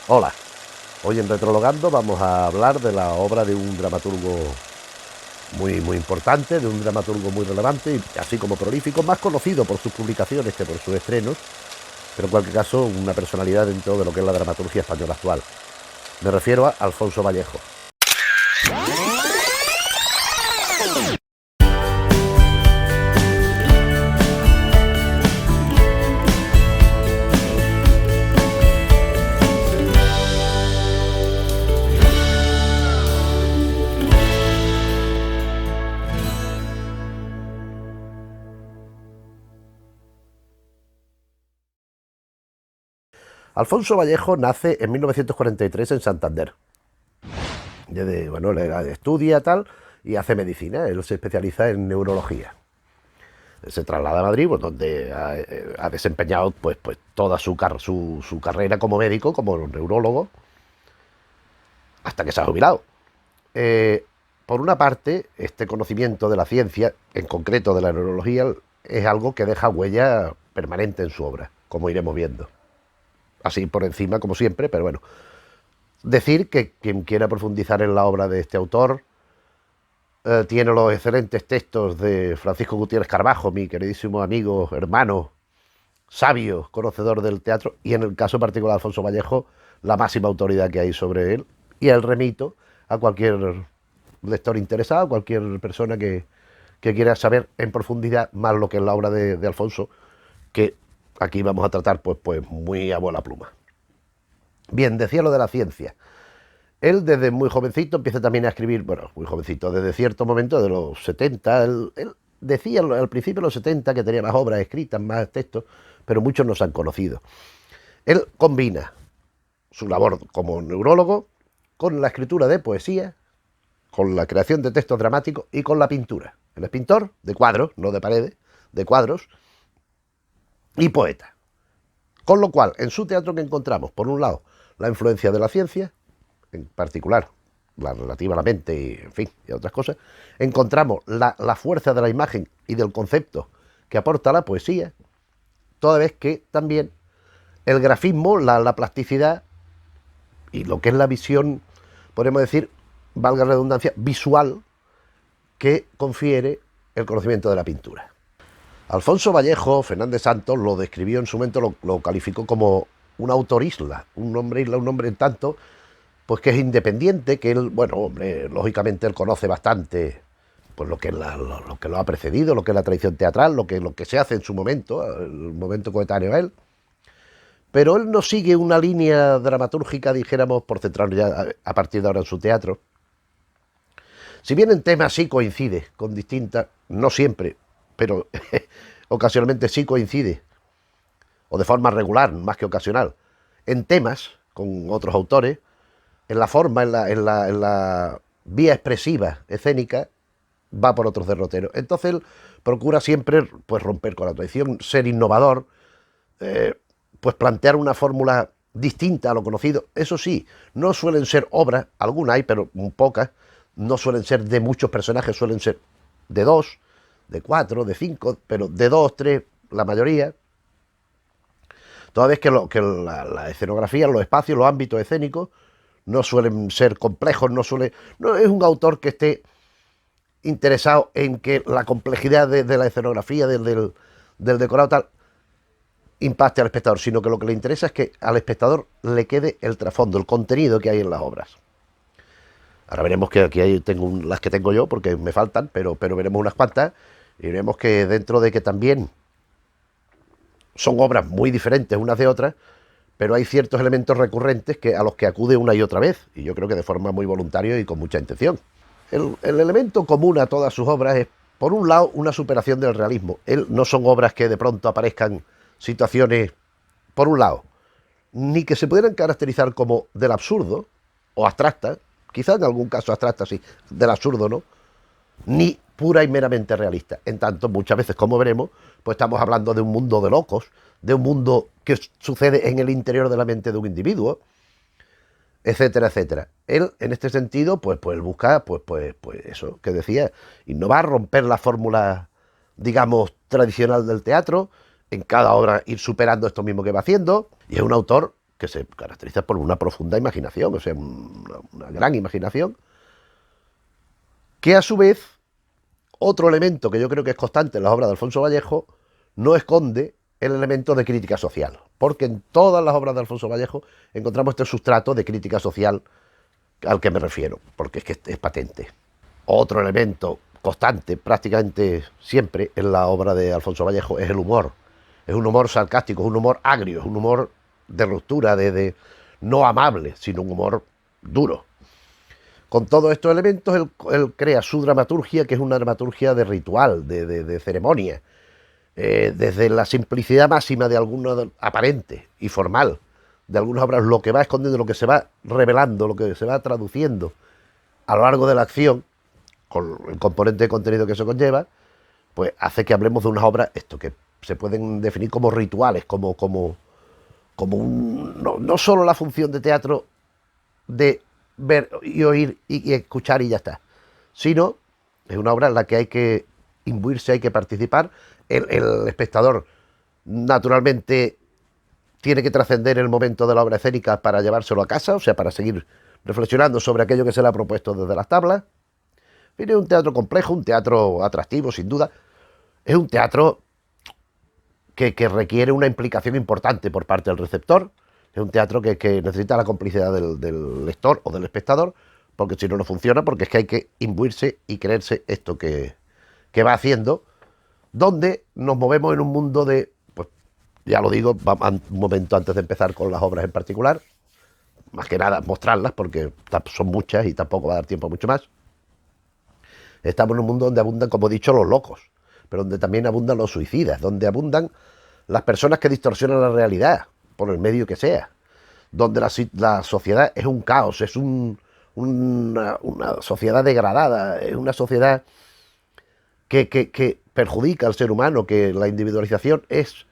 Hola, hoy en Retrologando vamos a hablar de la obra de un dramaturgo muy importante, de un dramaturgo muy relevante, y así como prolífico, más conocido por sus publicaciones que por sus estrenos, pero en cualquier caso una personalidad dentro de lo que es la dramaturgia española actual. Me refiero a Alfonso Vallejo. Alfonso Vallejo nace en 1943 en Santander. Bueno, él estudia tal y hace medicina, él se especializa en neurología. Se traslada a Madrid, pues, donde ha desempeñado pues toda su carrera como médico, como neurólogo, hasta que se ha jubilado. Eh, por una parte, este conocimiento de la ciencia, en concreto de la neurología, es algo que deja huella permanente en su obra, como iremos viendo. Así por encima, como siempre, pero bueno. Decir que quien quiera profundizar en la obra de este autor tiene los excelentes textos de Francisco Gutiérrez Carbajo, mi queridísimo amigo, hermano, sabio, conocedor del teatro, y en el caso particular de Alfonso Vallejo, la máxima autoridad que hay sobre él, y el remito a cualquier lector interesado, cualquier persona que quiera saber en profundidad más lo que es la obra de Alfonso, que aquí vamos a tratar pues muy a bola pluma. Bien, decía lo de la ciencia. Él desde muy jovencito empieza también a escribir, bueno, muy jovencito, desde cierto momento de los 70, él decía al principio de los 70 que tenía más obras escritas, más textos, pero muchos no se han conocido. Él combina su labor como neurólogo con la escritura de poesía, con la creación de textos dramáticos y con la pintura. Él es pintor de cuadros, no de paredes, de cuadros, y poeta. Con lo cual, en su teatro que encontramos, por un lado, la influencia de la ciencia, en particular la relativa a la mente y, en fin, y otras cosas, encontramos la fuerza de la imagen y del concepto que aporta la poesía, toda vez que también el grafismo, la plasticidad y lo que es la visión, podemos decir, valga la redundancia, visual que confiere el conocimiento de la pintura. Alfonso Vallejo Fernández Santos lo describió en su momento, lo calificó como un autor isla, un hombre isla, un hombre en tanto, pues que es independiente, que él, bueno, hombre, lógicamente él conoce bastante pues lo que lo ha precedido, lo que es la tradición teatral, lo que se hace en su momento, el momento coetáneo a él, pero él no sigue una línea dramatúrgica, dijéramos, por centrarnos ya a partir de ahora en su teatro. Si bien en temas sí coincide con distintas, no siempre, pero ocasionalmente sí coincide, o de forma regular, más que ocasional, en temas con otros autores, en la forma, en la vía expresiva, escénica, va por otros derroteros. Entonces él procura siempre pues romper con la tradición, ser innovador, pues plantear una fórmula distinta a lo conocido. Eso sí, no suelen ser obras, algunas hay, pero pocas, no suelen ser de muchos personajes, suelen ser de dos, de cuatro, de cinco, pero de dos, tres, la mayoría. Toda vez que la escenografía, los espacios, los ámbitos escénicos no suelen ser complejos, no es un autor que esté interesado en que la complejidad de la escenografía, del decorado tal, impacte al espectador, sino que lo que le interesa es que al espectador le quede el trasfondo, el contenido que hay en las obras. Ahora veremos que aquí tengo las que tengo yo, porque me faltan, pero veremos unas cuantas, y veremos que dentro de que también son obras muy diferentes unas de otras, pero hay ciertos elementos recurrentes a los que acude una y otra vez, y yo creo que de forma muy voluntaria y con mucha intención. El elemento común a todas sus obras es, por un lado, una superación del realismo. No son obras que de pronto aparezcan situaciones, por un lado, ni que se pudieran caracterizar como del absurdo, o abstractas, quizá en algún caso abstractas sí, del absurdo, ¿no? Ni pura y meramente realista. En tanto, muchas veces, como veremos, pues estamos hablando de un mundo de locos, de un mundo que sucede en el interior de la mente de un individuo, etcétera, etcétera. Él, en este sentido, pues él busca, pues eso que decía, innovar, romper la fórmula, digamos, tradicional del teatro, en cada obra ir superando esto mismo que va haciendo, y es un autor que se caracteriza por una profunda imaginación, o sea, una gran imaginación, que a su vez, otro elemento que yo creo que es constante en las obras de Alfonso Vallejo, no esconde el elemento de crítica social, porque en todas las obras de Alfonso Vallejo encontramos este sustrato de crítica social al que me refiero, porque es que es patente. Otro elemento constante prácticamente siempre en la obra de Alfonso Vallejo es el humor. Es un humor sarcástico, es un humor agrio, es un humor de ruptura, no amable, sino un humor duro. Con todos estos elementos, él crea su dramaturgia, que es una dramaturgia de ritual, de ceremonia, desde la simplicidad máxima de alguna aparente y formal, de algunas obras, lo que va escondiendo, lo que se va revelando, lo que se va traduciendo a lo largo de la acción, con el componente de contenido que eso conlleva, pues hace que hablemos de unas obras, esto que se pueden definir como rituales, como no solo la función de teatro de ver y oír y escuchar y ya está, sino es una obra en la que hay que imbuirse, hay que participar. El espectador naturalmente tiene que trascender el momento de la obra escénica para llevárselo a casa, o sea, para seguir reflexionando sobre aquello que se le ha propuesto desde las tablas. Es un teatro complejo, un teatro atractivo, sin duda. Es un teatro que requiere una implicación importante por parte del receptor. Es un teatro que necesita la complicidad del lector o del espectador, porque si no, no funciona, porque es que hay que imbuirse y creerse esto que va haciendo, donde nos movemos en un mundo de, pues ya lo digo, un momento antes de empezar con las obras en particular, más que nada mostrarlas, porque son muchas y tampoco va a dar tiempo a mucho más. Estamos en un mundo donde abundan, como he dicho, los locos, pero donde también abundan los suicidas, donde abundan las personas que distorsionan la realidad, por el medio que sea, donde la sociedad es un caos, es una sociedad degradada, es una sociedad que perjudica al ser humano, que la individualización es,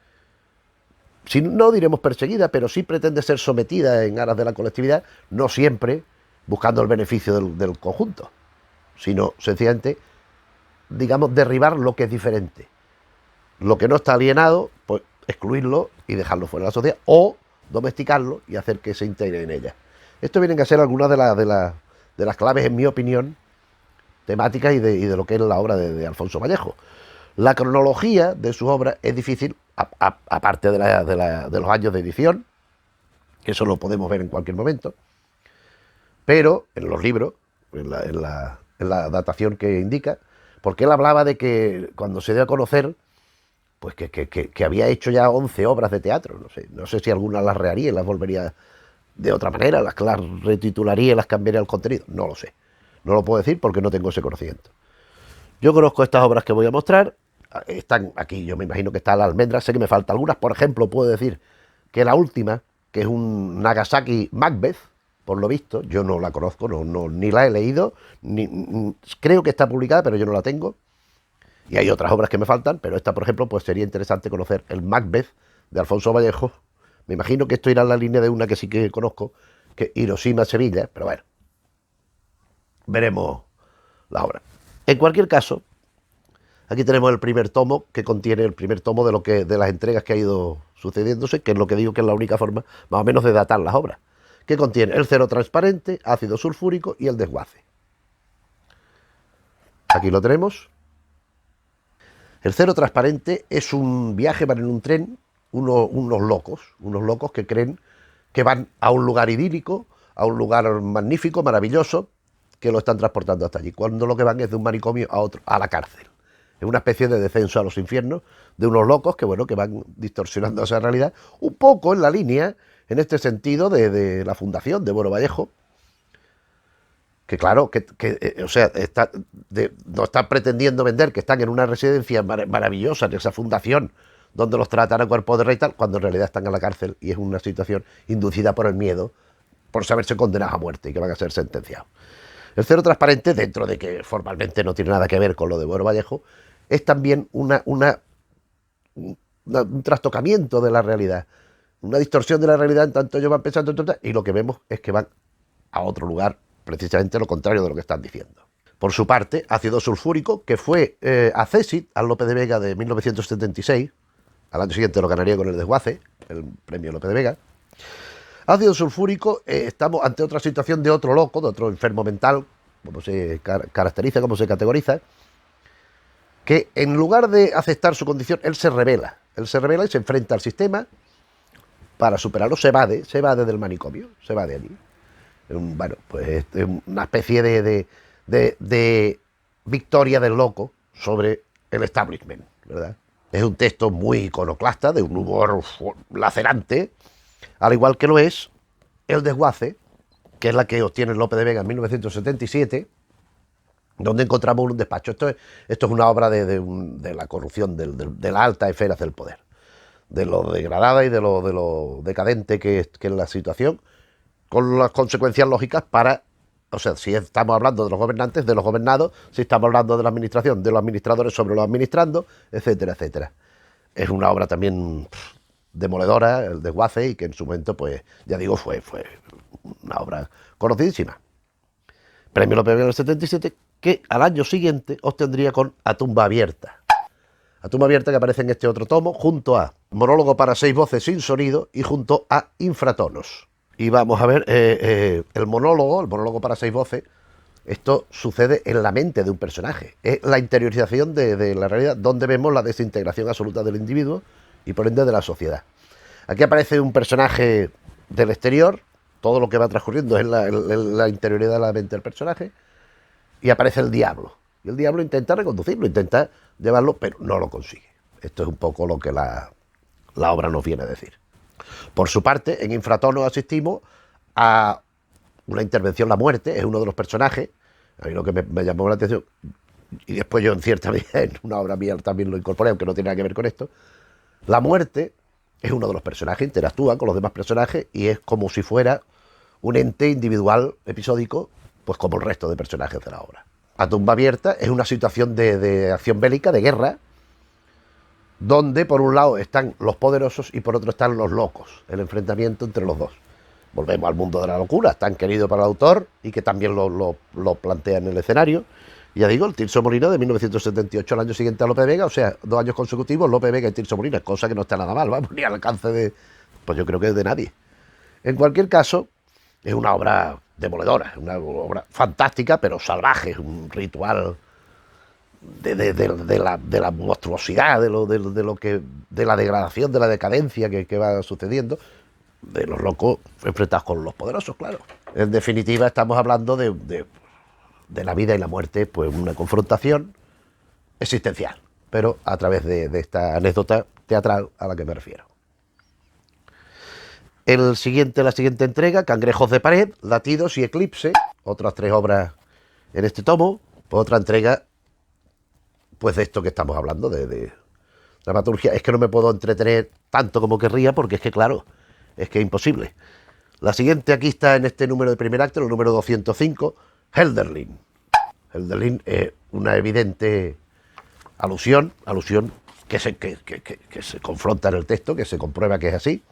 si no diremos perseguida, pero sí pretende ser sometida en aras de la colectividad, no siempre buscando el beneficio del conjunto, sino sencillamente, digamos, derribar lo que es diferente. Lo que no está alienado, pues excluirlo y dejarlo fuera de la sociedad, o domesticarlo y hacer que se integre en ella. Esto vienen a ser algunas de las claves, en mi opinión, temáticas y de lo que es la obra de Alfonso Vallejo. La cronología de sus obras es difícil, aparte de los años de edición, que eso lo podemos ver en cualquier momento, pero en los libros, en la datación que indica, porque él hablaba de que cuando se dio a conocer, pues que había hecho ya 11 obras de teatro, no sé si algunas las reharía y las volvería de otra manera, las retitularía y las cambiaría el contenido, no lo sé, no lo puedo decir porque no tengo ese conocimiento. Yo conozco estas obras que voy a mostrar, están aquí, yo me imagino que está la almendra, sé que me falta algunas, por ejemplo, puedo decir que la última, que es un Nagasaki Macbeth, por lo visto, yo no la conozco, ni la he leído, creo que está publicada, pero yo no la tengo. Y hay otras obras que me faltan, pero esta, por ejemplo, pues sería interesante conocer el Macbeth de Alfonso Vallejo. Me imagino que esto irá en la línea de una que sí que conozco, que es Hiroshima, Sevilla, pero bueno, veremos la obra. En cualquier caso, aquí tenemos el primer tomo, que contiene el primer tomo de las entregas que ha ido sucediéndose, que es lo que digo que es la única forma, más o menos, de datar las obras, que contiene el cero transparente, ácido sulfúrico y el desguace. Aquí lo tenemos. El cero transparente es un viaje, van en un tren, unos locos que creen que van a un lugar idílico, a un lugar magnífico, maravilloso, que lo están transportando hasta allí, cuando lo que van es de un manicomio a la cárcel. Es una especie de descenso a los infiernos de unos locos que, bueno, que van distorsionando esa realidad, un poco en la línea, en este sentido, de la fundación de Bueno Vallejo, que claro, o sea, no están pretendiendo vender que están en una residencia maravillosa, en esa fundación, donde los tratan a cuerpo de rey tal, cuando en realidad están en la cárcel y es una situación inducida por el miedo, por saberse condenados a muerte y que van a ser sentenciados. El cero transparente, dentro de que formalmente no tiene nada que ver con lo de Bueno Vallejo, es también un trastocamiento de la realidad, una distorsión de la realidad, en tanto ellos van pensando y lo que vemos es que van a otro lugar, precisamente lo contrario de lo que están diciendo. Por su parte, ácido sulfúrico, que fue accésit al Lope de Vega de 1976, al año siguiente lo ganaría con el desguace, el premio Lope de Vega. Ácido sulfúrico, estamos ante otra situación de otro loco, de otro enfermo mental, como se caracteriza, como se categoriza, que en lugar de aceptar su condición, él se revela y se enfrenta al sistema para superarlo, se evade del manicomio, se evade allí. Bueno, pues es una especie de victoria del loco sobre el establishment, ¿verdad? Es un texto muy iconoclasta, de un humor lacerante, al igual que lo es El desguace, que es la que obtiene Lope de Vega en 1977, donde encontramos un despacho. Esto es una obra de la corrupción, de las altas esferas del poder, de lo degradada y de lo decadente que es la situación, con las consecuencias lógicas para, o sea, si estamos hablando de los gobernantes, de los gobernados, si estamos hablando de la administración, de los administradores sobre los administrandos, etcétera, etcétera. Es una obra también demoledora, El desguace, y que en su momento, pues, ya digo, fue una obra conocidísima. Premio Lope de Vega en el 77, que al año siguiente obtendría con A tumba abierta. A tumba abierta, que aparece en este otro tomo, junto a Monólogo para 6 voces sin sonido y junto a Infratonos. Y vamos a ver, el monólogo para 6 voces, esto sucede en la mente de un personaje. Es la interiorización de la realidad, donde vemos la desintegración absoluta del individuo y por ende de la sociedad. Aquí aparece un personaje del exterior, todo lo que va transcurriendo es la interioridad de la mente del personaje, y aparece el diablo. Y el diablo intenta reconducirlo, intenta llevarlo, pero no lo consigue. Esto es un poco lo que la obra nos viene a decir. Por su parte, en Infratono asistimos a una intervención, la muerte, es uno de los personajes. A mí lo que me llamó la atención, y después yo en cierta medida en una obra mía también lo incorporé, aunque no tiene nada que ver con esto, la muerte es uno de los personajes, interactúa con los demás personajes y es como si fuera un ente individual, episódico, pues como el resto de personajes de la obra. A tumba abierta es una situación de acción bélica, de guerra, donde por un lado están los poderosos y por otro están los locos, el enfrentamiento entre los dos. Volvemos al mundo de la locura, tan querido para el autor y que también lo plantea en el escenario. Ya digo, el Tirso Molina de 1978, al año siguiente a Lope Vega, o sea, 2 años consecutivos, Lope Vega y Tirso Molina, cosa que no está nada mal, vamos, ni al alcance de, pues yo creo que es de nadie. En cualquier caso, es una obra demoledora, es una obra fantástica, pero salvaje, es un ritual de la monstruosidad, de la degradación, de la decadencia que va sucediendo, de los locos enfrentados con los poderosos, claro. En definitiva, estamos hablando de la vida y la muerte, pues una confrontación existencial, pero a través de esta anécdota teatral a la que me refiero. La siguiente entrega, Cangrejos de pared, Latidos y Eclipse, otras 3 obras en este tomo, pues otra entrega, pues de esto que estamos hablando, de dramaturgia. Es que no me puedo entretener tanto como querría, porque es que, claro, es que es imposible. La siguiente aquí está en este número de primer acto, el número 205, Helderlin. Helderlin es una evidente alusión que se confronta en el texto, que se comprueba que es así,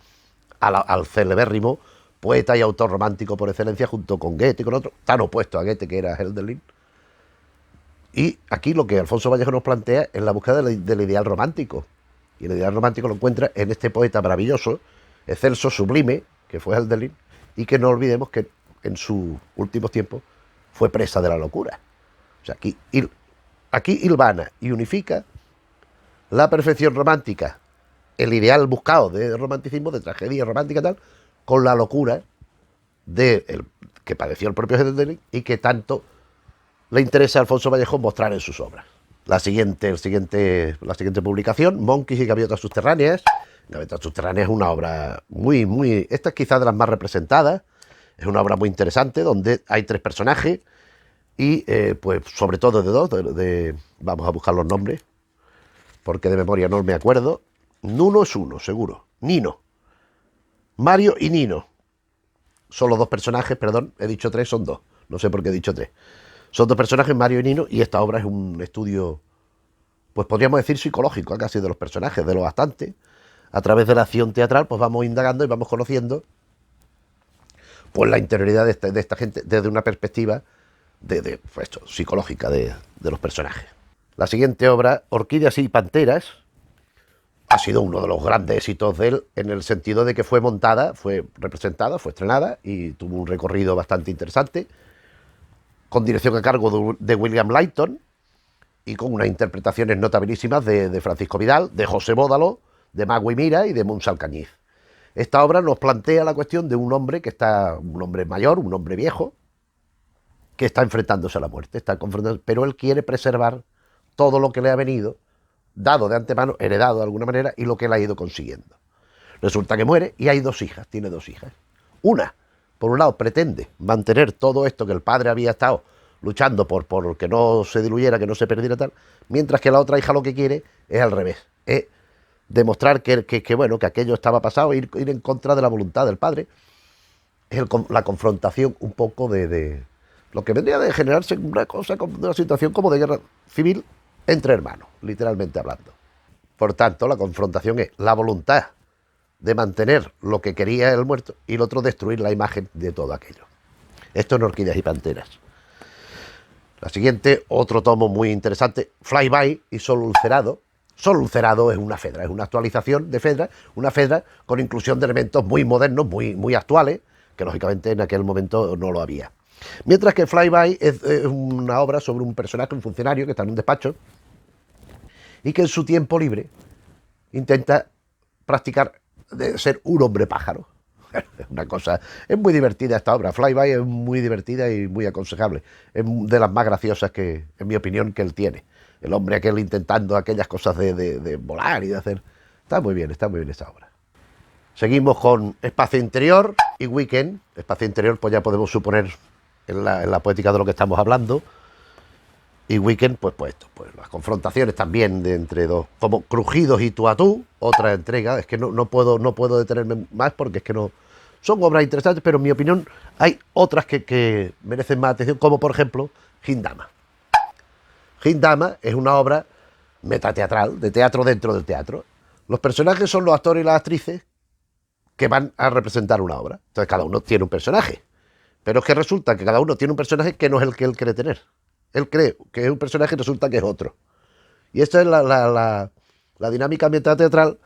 al celebérrimo poeta y autor romántico por excelencia, junto con Goethe y con otro, tan opuesto a Goethe que era Helderlin. Y aquí lo que Alfonso Vallejo nos plantea es la búsqueda del ideal romántico. Y el ideal romántico lo encuentra en este poeta maravilloso, excelso, sublime, que fue Helderlin, y que no olvidemos que en sus últimos tiempos fue presa de la locura. O sea, aquí hilvana y unifica la perfección romántica, el ideal buscado de romanticismo, de tragedia romántica y tal, con la locura que padeció el propio Helderlin y que tanto le interesa a Alfonso Vallejo mostrar en sus obras. La siguiente publicación, Monkeys y Gaviotas Subterráneas. Gaviotas Subterráneas es una obra muy... Esta es quizás de las más representadas. Es una obra muy interesante donde hay 3 personajes y pues sobre todo de 2. Vamos a buscar los nombres porque de memoria no me acuerdo. Nuno es uno, seguro. Nino. Mario y Nino. Son los 2 personajes, perdón, he dicho 3, son 2. No sé por qué he dicho 3. Son 2 personajes, Mario y Nino, y esta obra es un estudio, pues podríamos decir psicológico, casi de los personajes, de lo bastante. A través de la acción teatral, pues vamos indagando y vamos conociendo pues la interioridad de esta gente desde una perspectiva pues esto, psicológica de los personajes. La siguiente obra, Orquídeas y Panteras, ha sido uno de los grandes éxitos de él, en el sentido de que fue montada, fue representada, fue estrenada y tuvo un recorrido bastante interesante, con dirección a cargo de William Layton y con unas interpretaciones notabilísimas de Francisco Vidal, de José Bódalo, de Magui Mira y de Mons Alcañiz. Esta obra nos plantea la cuestión de un hombre un hombre mayor, un hombre viejo, que está enfrentándose a la muerte, pero él quiere preservar todo lo que le ha venido, dado de antemano, heredado de alguna manera, y lo que él ha ido consiguiendo. Resulta que muere y hay dos hijas, tiene dos hijas. Una, por un lado, pretende mantener todo esto que el padre había estado luchando por que no se diluyera, que no se perdiera tal, mientras que la otra hija lo que quiere es al revés, es demostrar que bueno, que aquello estaba pasado, ir en contra de la voluntad del padre. Es la confrontación un poco de lo que vendría de generarse una situación como de guerra civil entre hermanos, literalmente hablando. Por tanto, la confrontación es la voluntad de mantener lo que quería el muerto y el otro destruir la imagen de todo aquello. Esto en Orquídeas y Panteras. La siguiente, otro tomo muy interesante, Flyby y Sol Ulcerado. Sol Ulcerado es una Fedra, es una actualización de Fedra, una Fedra con inclusión de elementos muy modernos, muy actuales, que lógicamente en aquel momento no lo había. Mientras que Flyby es una obra sobre un personaje, un funcionario que está en un despacho y que en su tiempo libre intenta practicar de ser un hombre pájaro. Es una cosa, es muy divertida esta obra. Flyby es muy divertida y muy aconsejable. Es de las más graciosas que, en mi opinión, que él tiene. El hombre aquel intentando aquellas cosas de volar y de hacer. Está muy bien esta obra. Seguimos con Espacio Interior y Weekend. Espacio Interior, pues ya podemos suponer en la poética de lo que estamos hablando. Y Weekend, pues esto, pues las confrontaciones también de entre dos, como Crujidos y Tú a Tú, otra entrega. Es que no puedo detenerme más porque es que no. Son obras interesantes, pero en mi opinión hay otras que merecen más atención, como por ejemplo Gindama. Gindama es una obra metateatral, de teatro dentro del teatro. Los personajes son los actores y las actrices que van a representar una obra. Entonces cada uno tiene un personaje. Pero es que resulta que cada uno tiene un personaje que no es el que él cree tener. Él cree que es un personaje y resulta que es otro. Y esta es la dinámica metateatral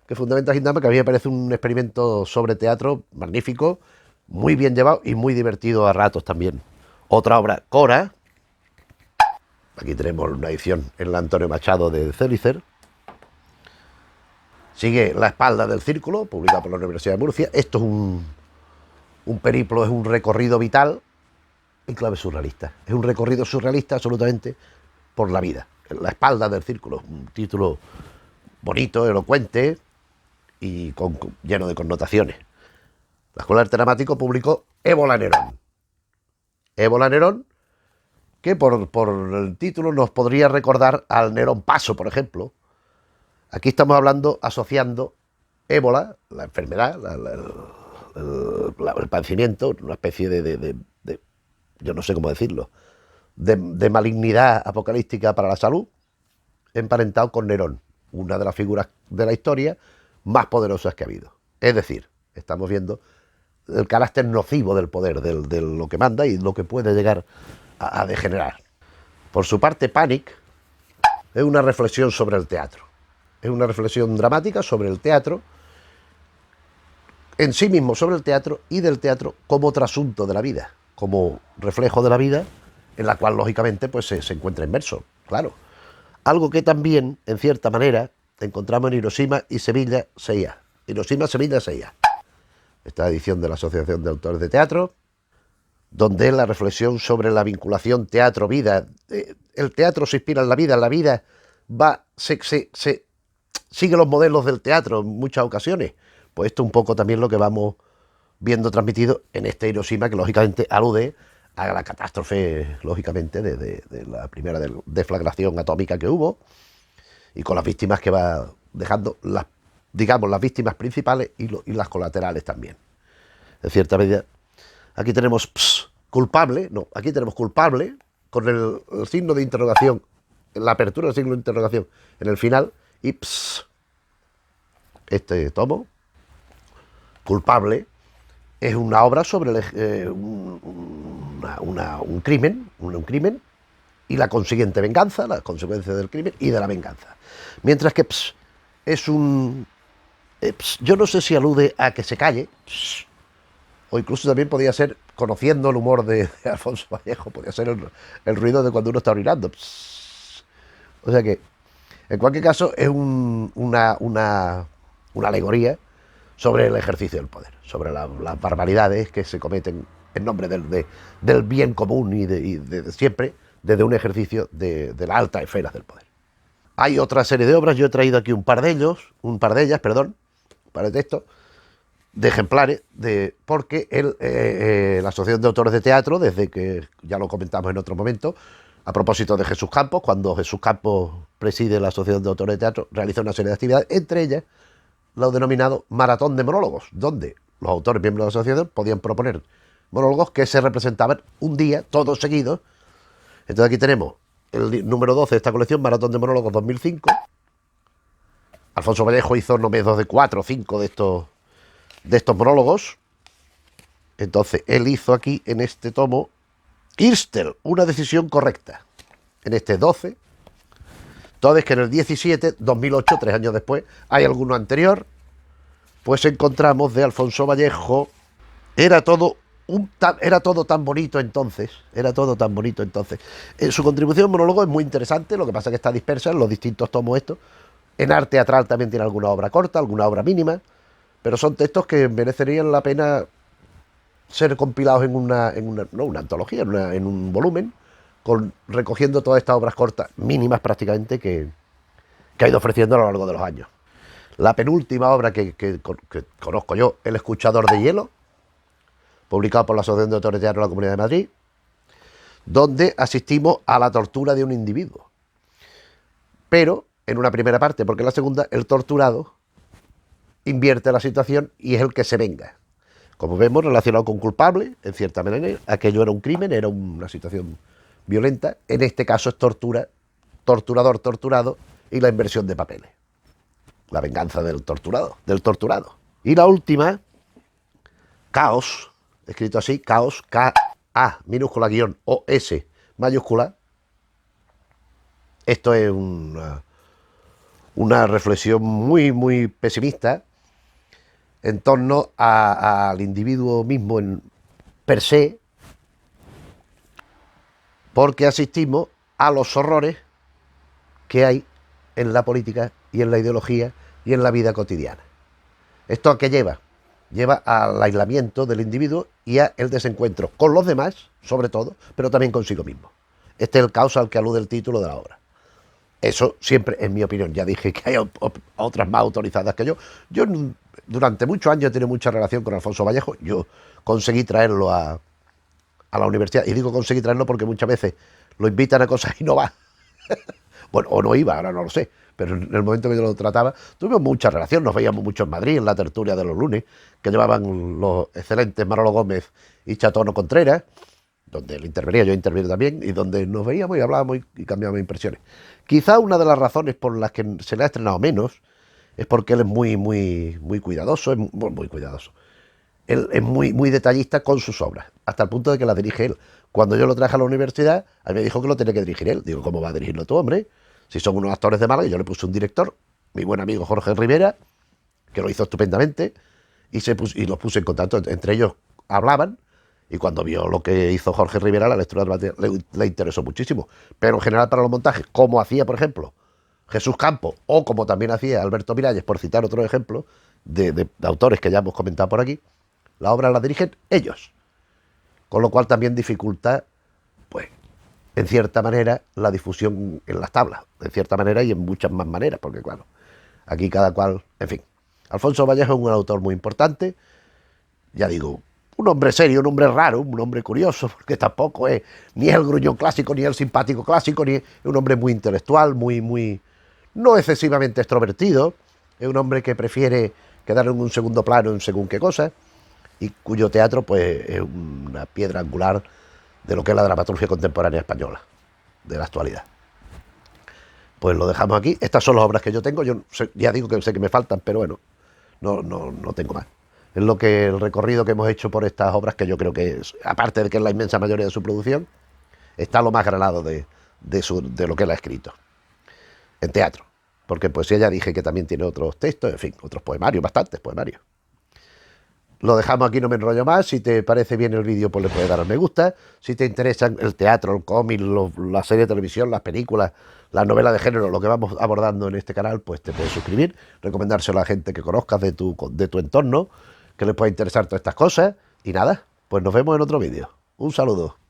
que fundamenta Gindama, que a mí me parece un experimento sobre teatro magnífico, muy bien llevado y muy divertido a ratos también. Otra obra, Cora. Aquí tenemos una edición en la Antonio Machado de Célicer. Sigue La espalda del círculo, publicada por la Universidad de Murcia. Esto es un periplo, es un recorrido vital en clave surrealista. Es un recorrido surrealista absolutamente por la vida. La espalda del círculo, un título bonito, elocuente y lleno de connotaciones. La Escuela de Arte Dramático publicó Ébola Nerón. Ébola Nerón, que por el título nos podría recordar al Nerón Paso, por ejemplo. Aquí estamos hablando, asociando ébola, la enfermedad, el padecimiento, una especie de yo no sé cómo decirlo, de malignidad apocalíptica para la salud, emparentado con Nerón, una de las figuras de la historia más poderosas que ha habido. Es decir, estamos viendo el carácter nocivo del poder, de lo que manda y lo que puede llegar a degenerar. Por su parte, Panic es una reflexión sobre el teatro. Es una reflexión dramática sobre el teatro, en sí mismo sobre el teatro y del teatro como trasunto de la vida, como reflejo de la vida en la cual lógicamente pues se encuentra inmerso, claro. Algo que también, en cierta manera, encontramos en Hiroshima y Sevilla Seiya. Hiroshima, Sevilla Seiya. Esta edición de la Asociación de Autores de Teatro, donde la reflexión sobre la vinculación teatro-vida, el teatro se inspira en la vida sigue los modelos del teatro en muchas ocasiones. Pues esto es un poco también lo que vamos viendo transmitido en este Hiroshima, que lógicamente alude a la catástrofe, lógicamente, de la primera deflagración atómica que hubo, y con las víctimas que va dejando, las víctimas principales y las colaterales también. En cierta medida, aquí tenemos culpable, aquí tenemos culpable, con el signo de interrogación, la apertura del signo de interrogación en el final, y este tomo, culpable, es una obra sobre un crimen y la consiguiente venganza, las consecuencias del crimen y de la venganza. Mientras que es un... yo no sé si alude a que se calle, o incluso también podría ser, conociendo el humor de Alfonso Vallejo, podría ser el ruido de cuando uno está orinando. O sea que, en cualquier caso, es una alegoría sobre el ejercicio del poder, sobre las barbaridades que se cometen en nombre del bien común y de siempre desde un ejercicio de las altas esferas del poder. Hay otra serie de obras, yo he traído aquí un par de ellas, perdón, para el texto, de ejemplares, porque la Asociación de Autores de Teatro, desde que ya lo comentamos en otro momento, a propósito de Jesús Campos, cuando Jesús Campos preside la Asociación de Autores de Teatro, realiza una serie de actividades, entre ellas lo denominado Maratón de Monólogos, donde los autores miembros de la asociación podían proponer monólogos que se representaban un día, todos seguidos. Entonces aquí tenemos el número 12 de esta colección, Maratón de Monólogos 2005. Alfonso Vallejo hizo no menos de 4 o 5 de estos monólogos. Entonces él hizo aquí en este tomo Kirstel, una decisión correcta. En este 12. Entonces que en el 17, 2008, 3 años después, hay alguno anterior, pues encontramos de Alfonso Vallejo. Era todo tan bonito entonces. Era todo tan bonito entonces. Su contribución en monólogo es muy interesante, lo que pasa es que está dispersa en los distintos tomos estos. En arte teatral también tiene alguna obra corta, alguna obra mínima, pero son textos que merecerían la pena ser compilados no una antología, en un volumen, recogiendo todas estas obras cortas, mínimas prácticamente, que ha ido ofreciendo a lo largo de los años. La penúltima obra que conozco yo, El escuchador de hielo, publicado por la Asociación de Autores de Teatro de la Comunidad de Madrid, donde asistimos a la tortura de un individuo. Pero en una primera parte, porque en la segunda el torturado invierte la situación y es el que se venga. Como vemos, relacionado con culpable, en cierta manera, aquello era un crimen, era una situación violenta. En este caso es tortura, torturador, torturado y la inversión de papeles. La venganza del torturado. Y la última, Caos, escrito así, Caos, K-A minúscula guión O-S mayúscula. Esto es una reflexión muy, muy pesimista en torno al individuo mismo per se, porque asistimos a los horrores que hay en la política y en la ideología y en la vida cotidiana. ¿Esto a qué lleva? Lleva al aislamiento del individuo y al desencuentro con los demás, sobre todo, pero también consigo mismo. Este es el caos al que alude el título de la obra. Eso siempre, en mi opinión, ya dije que hay otras más autorizadas que yo. Yo durante muchos años he tenido mucha relación con Alfonso Vallejo. Yo conseguí traerlo a la universidad. Y digo conseguí traerlo porque muchas veces lo invitan a cosas y no va. Bueno, o no iba, ahora no lo sé. Pero en el momento que yo lo trataba, tuvimos mucha relación. Nos veíamos mucho en Madrid, en la tertulia de los lunes, que llevaban los excelentes Manolo Gómez y Chatono Contreras, donde él intervenía, yo intervino también, y donde nos veíamos y hablábamos y cambiábamos impresiones. Quizá una de las razones por las que se le ha estrenado menos es porque él es muy, muy, muy cuidadoso, muy cuidadoso. Él es muy, muy detallista con sus obras, hasta el punto de que las dirige él. Cuando yo lo traje a la universidad, a mí me dijo que lo tenía que dirigir él. Digo, ¿cómo va a dirigirlo tú, hombre? Si son unos actores de Málaga, yo le puse un director, mi buen amigo Jorge Rivera, que lo hizo estupendamente, y los puse en contacto. Entre ellos hablaban, y cuando vio lo que hizo Jorge Rivera, la lectura del material le interesó muchísimo. Pero en general para los montajes, como hacía, por ejemplo, Jesús Campos, o como también hacía Alberto Miralles, por citar otro ejemplo, de autores que ya hemos comentado por aquí, la obra la dirigen ellos. Con lo cual también dificulta, pues, en cierta manera, la difusión en las tablas. En cierta manera y en muchas más maneras, porque claro, aquí cada cual, en fin. Alfonso Vallejo es un autor muy importante, ya digo, un hombre serio, un hombre raro, un hombre curioso, porque tampoco es ni el gruñón clásico, ni el simpático clásico, ni es un hombre muy intelectual, muy, no excesivamente extrovertido, es un hombre que prefiere quedar en un segundo plano en según qué cosa, y cuyo teatro pues es una piedra angular de lo que es la dramaturgia contemporánea española, de la actualidad. Pues lo dejamos aquí. Estas son las obras que yo tengo. Yo ya digo que sé que me faltan, pero bueno, no tengo más. Es el recorrido que hemos hecho por estas obras, que yo creo que es, aparte de que es la inmensa mayoría de su producción, está lo más granado de lo que él ha escrito en teatro. porque poesía ya dije que también tiene otros textos, en fin, otros poemarios, bastantes poemarios. Lo dejamos aquí, no me enrollo más. Si te parece bien el vídeo, pues le puedes dar al me gusta. Si te interesan el teatro, el cómic, la serie de televisión, las películas, las novelas de género, lo que vamos abordando en este canal, pues te puedes suscribir, recomendárselo a la gente que conozcas de tu entorno, que les pueda interesar todas estas cosas. Y nada, pues nos vemos en otro vídeo. Un saludo.